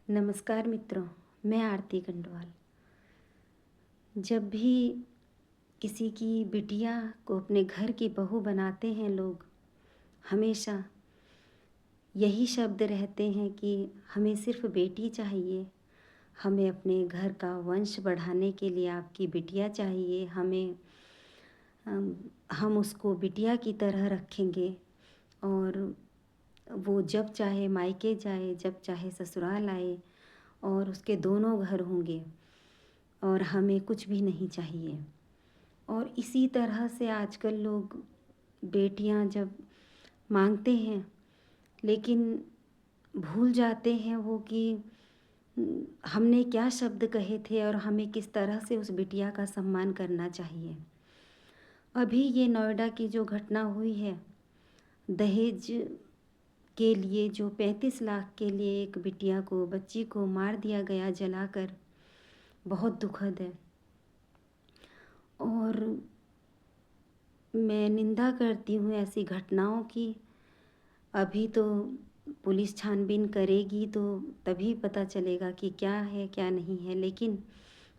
नमस्कार मित्रों, मैं आरती कंडवाल। जब भी किसी की बिटिया को अपने घर की बहू बनाते हैं लोग, हमेशा यही शब्द रहते हैं कि हमें सिर्फ़ बेटी चाहिए, हमें अपने घर का वंश बढ़ाने के लिए आपकी बिटिया चाहिए, हम उसको बिटिया की तरह रखेंगे और वो जब चाहे मायके जाए, जब चाहे ससुराल आए और उसके दोनों घर होंगे और हमें कुछ भी नहीं चाहिए। और इसी तरह से आजकल लोग बेटियां जब मांगते हैं, लेकिन भूल जाते हैं वो कि हमने क्या शब्द कहे थे और हमें किस तरह से उस बिटिया का सम्मान करना चाहिए। अभी ये नोएडा की जो घटना हुई है, दहेज के लिए जो 35 लाख के लिए एक बिटिया को, बच्ची को मार दिया गया जलाकर, बहुत दुखद है। और मैं निंदा करती हूँ ऐसी घटनाओं की। अभी तो पुलिस छानबीन करेगी तो तभी पता चलेगा कि क्या है क्या नहीं है, लेकिन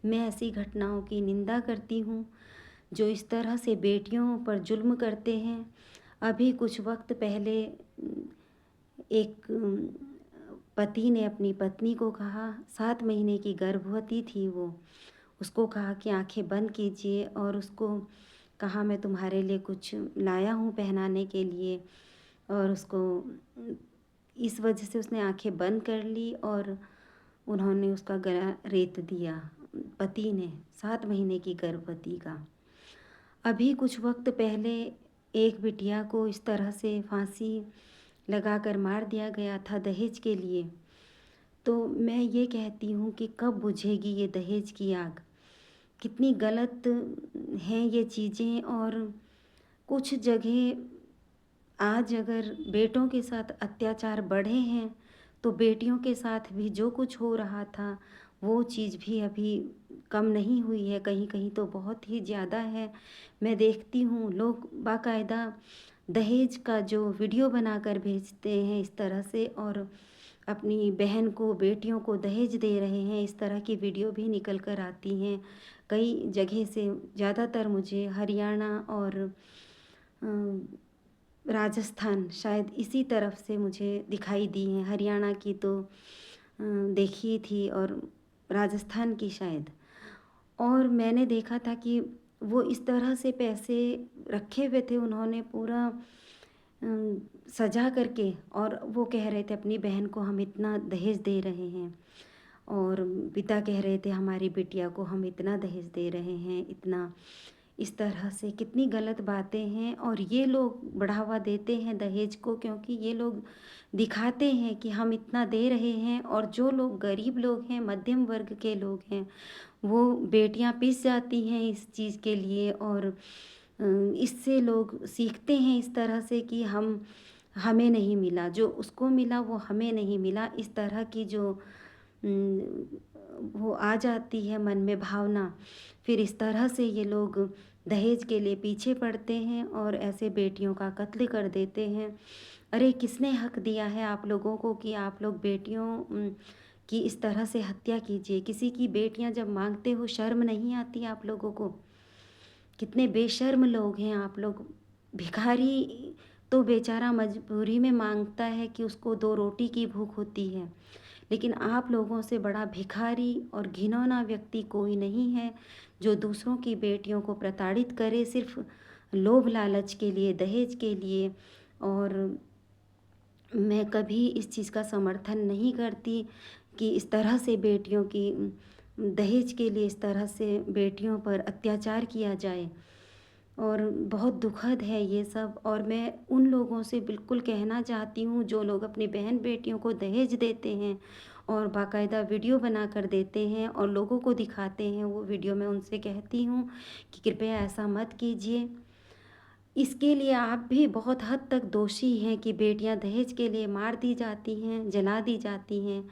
मैं ऐसी घटनाओं की निंदा करती हूँ जो इस तरह से बेटियों पर जुल्म करते हैं। अभी कुछ वक्त पहले एक पति ने अपनी पत्नी को कहा, 7 महीने की गर्भवती थी वो, उसको कहा कि आंखें बंद कीजिए और उसको कहा मैं तुम्हारे लिए कुछ लाया हूँ पहनाने के लिए, और उसको इस वजह से उसने आंखें बंद कर ली और उन्होंने उसका गला रेत दिया, पति ने, 7 महीने की गर्भवती का। अभी कुछ वक्त पहले एक बिटिया को इस तरह से फांसी लगाकर मार दिया गया था दहेज के लिए। तो मैं ये कहती हूँ कि कब बुझेगी ये दहेज की आग। कितनी गलत हैं ये चीज़ें। और कुछ जगह आज अगर बेटों के साथ अत्याचार बढ़े हैं, तो बेटियों के साथ भी जो कुछ हो रहा था वो चीज़ भी अभी कम नहीं हुई है, कहीं कहीं तो बहुत ही ज़्यादा है। मैं देखती हूँ लोग बाकायदा दहेज का जो वीडियो बनाकर भेजते हैं इस तरह से, और अपनी बहन को, बेटियों को दहेज दे रहे हैं, इस तरह की वीडियो भी निकल कर आती हैं कई जगह से। ज़्यादातर मुझे हरियाणा और राजस्थान, शायद इसी तरफ से मुझे दिखाई दी हैं। हरियाणा की तो देखी थी, और राजस्थान की शायद। और मैंने देखा था कि वो इस तरह से पैसे रखे हुए थे, उन्होंने पूरा अम, सजा करके, और वो कह रहे थे अपनी बहन को हम इतना दहेज दे रहे हैं, और पिता कह रहे थे हमारी बिटिया को हम इतना दहेज दे रहे हैं, इतना। इस तरह से कितनी गलत बातें हैं, और ये लोग बढ़ावा देते हैं दहेज को, क्योंकि ये लोग दिखाते हैं कि हम इतना दे रहे हैं, और जो लोग गरीब लोग हैं, मध्यम वर्ग के लोग हैं, वो बेटियां पिस जाती हैं इस चीज़ के लिए। और इससे लोग सीखते हैं इस तरह से कि हमें नहीं मिला, जो उसको मिला वो हमें नहीं मिला, इस तरह की जो वो आ जाती है मन में भावना। फिर इस तरह से ये लोग दहेज के लिए पीछे पड़ते हैं और ऐसे बेटियों का कत्ल कर देते हैं। अरे किसने हक दिया है आप लोगों को कि आप लोग बेटियों की इस तरह से हत्या कीजिए। किसी की बेटियां जब मांगते हो, शर्म नहीं आती आप लोगों को? कितने बेशर्म लोग हैं आप लोग। भिखारी तो बेचारा मजबूरी में मांगता है कि उसको 2 रोटी की भूख होती है, लेकिन आप लोगों से बड़ा भिखारी और घिनौना व्यक्ति कोई नहीं है जो दूसरों की बेटियों को प्रताड़ित करे सिर्फ लोभ लालच के लिए, दहेज के लिए। और मैं कभी इस चीज़ का समर्थन नहीं करती कि इस तरह से बेटियों की दहेज के लिए इस तरह से बेटियों पर अत्याचार किया जाए। और बहुत दुखद है ये सब। और मैं उन लोगों से बिल्कुल कहना चाहती हूँ जो लोग अपनी बहन बेटियों को दहेज देते हैं और बाकायदा वीडियो बना कर देते हैं और लोगों को दिखाते हैं वो वीडियो, मैं उनसे कहती हूँ कि कृपया ऐसा मत कीजिए। इसके लिए आप भी बहुत हद तक दोषी हैं कि बेटियां दहेज के लिए मार दी जाती हैं, जला दी जाती हैं,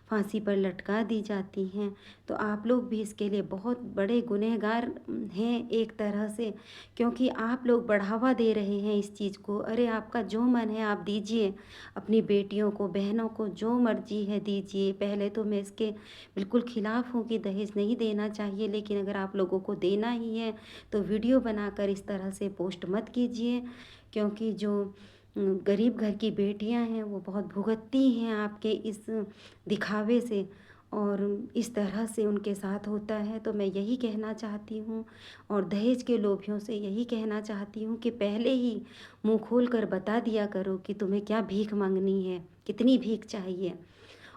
फांसी पर लटका दी जाती हैं। तो आप लोग भी इसके लिए बहुत बड़े गुनहगार हैं एक तरह से, क्योंकि आप लोग बढ़ावा दे रहे हैं इस चीज़ को। अरे आपका जो मन है आप दीजिए, अपनी बेटियों को, बहनों को जो मर्जी है दीजिए। पहले तो मैं इसके बिल्कुल खिलाफ़ हूँ कि दहेज नहीं देना चाहिए, लेकिन अगर आप लोगों को देना ही है तो वीडियो बनाकर इस तरह से पोस्ट मत कीजिए, क्योंकि जो गरीब घर की बेटियां हैं वो बहुत भुगतती हैं आपके इस दिखावे से, और इस तरह से उनके साथ होता है। तो मैं यही कहना चाहती हूँ, और दहेज के लोभियों से यही कहना चाहती हूँ कि पहले ही मुंह खोल कर बता दिया करो कि तुम्हें क्या भीख मांगनी है, कितनी भीख चाहिए,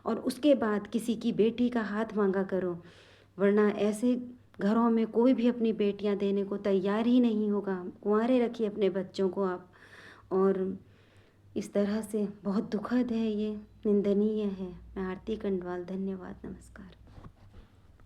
और उसके बाद किसी की बेटी का हाथ मांगा करो। वरना ऐसे घरों में कोई भी अपनी बेटियां देने को तैयार ही नहीं होगा। कुंवारे रखिए अपने बच्चों को आप। और इस तरह से बहुत दुखद है ये, निंदनीय है। मैं आरती कंडवाल, धन्यवाद, नमस्कार।